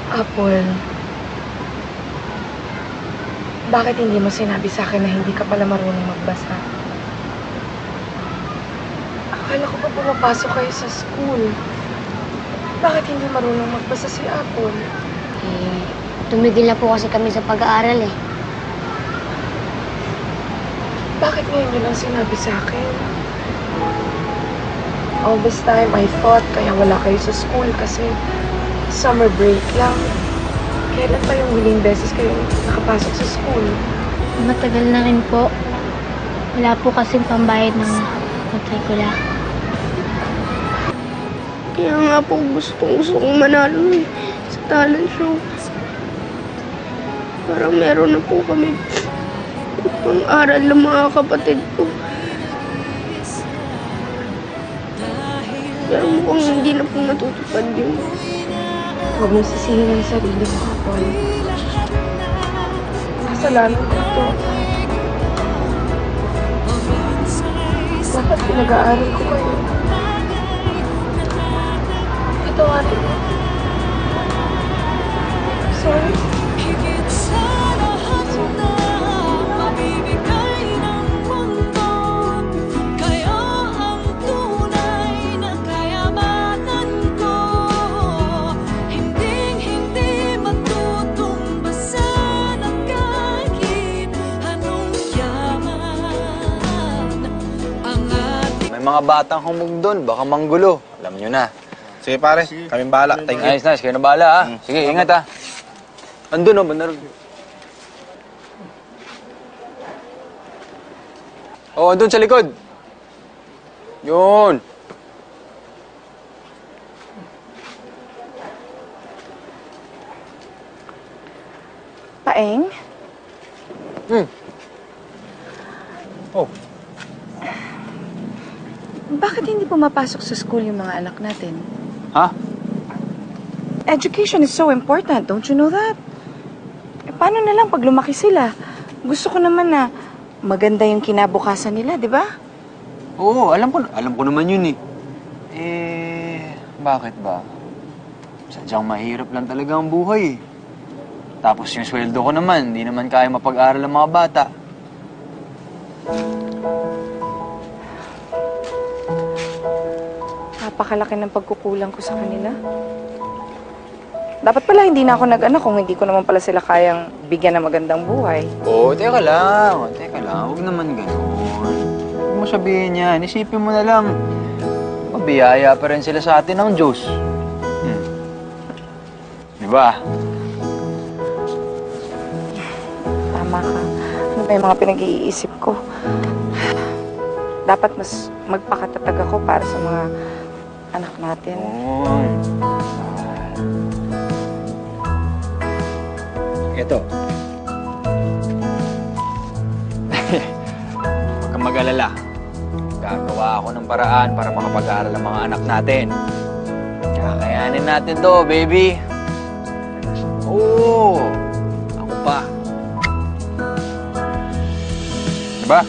Apple, bakit hindi mo sinabi sa akin na hindi ka pala marunong magbasa? Akala ko pa pumapasok kayo sa school. Bakit hindi marunong magbasa si Apple? Eh, tumigil na po kasi kami sa pag-aaral eh. Bakit ngayon nyo lang sinabi sa akin? All this time, I thought kaya wala kayo sa school kasi summer break lang. Kailan pa yung huling beses kayo nakapasok sa school? Matagal na rin po. Wala po kasing pambayad ng matrikula. Kaya nga po gusto kong manalo sa talent show. Parang meron na po kami pang-aral ng mga kapatid ko. Pero mukhang hindi na po natutupad yun. Huwag mong sisihin ang sarili mo, Apple. Kasalanan ko to. Dapat pinag-aaral ko kayo. Patawarin mo. Sorry. Mga batang humog doon, baka manggulo. Alam nyo na. Sige pare, kaming bahala. Thank you. Nice. Kayo na bahala, ha? Sige, ingat, ha? Andun, bandar. Oh, andun sa likod. Yun. Paeng? Oh. Bakit hindi pumapasok sa school yung mga anak natin? Ha? Education is so important, don't you know that? Eh, paano na lang pag lumaki sila? Gusto ko naman na maganda yung kinabukasan nila, di ba? Oo, alam ko naman yun, eh. Bakit ba? Sadyang mahirap lang talaga ang buhay, eh. Tapos yung sweldo ko naman, hindi naman kaya mapag-aral ang mga bata. Napakalaki ng pagkukulang ko sa kanila. Dapat pala hindi na ako nag-anak kung hindi ko naman pala sila kayang bigyan ng magandang buhay. Oo, teka lang. Huwag naman ganun. Huwag mo sabihin yan. Isipin mo na lang. Mabiyaya pa rin sila sa atin ng Diyos. Diba? Tama ka. Ano ba yung mga pinag-iisip ko? Dapat mas magpakatatag ako para sa mga anak natin. Ito. Huwag kang mag-alala. Gagawa ako ng paraan para makapag-aaral ang mga anak natin. Kakayanin natin to, baby. Oo. Ako pa. Diba?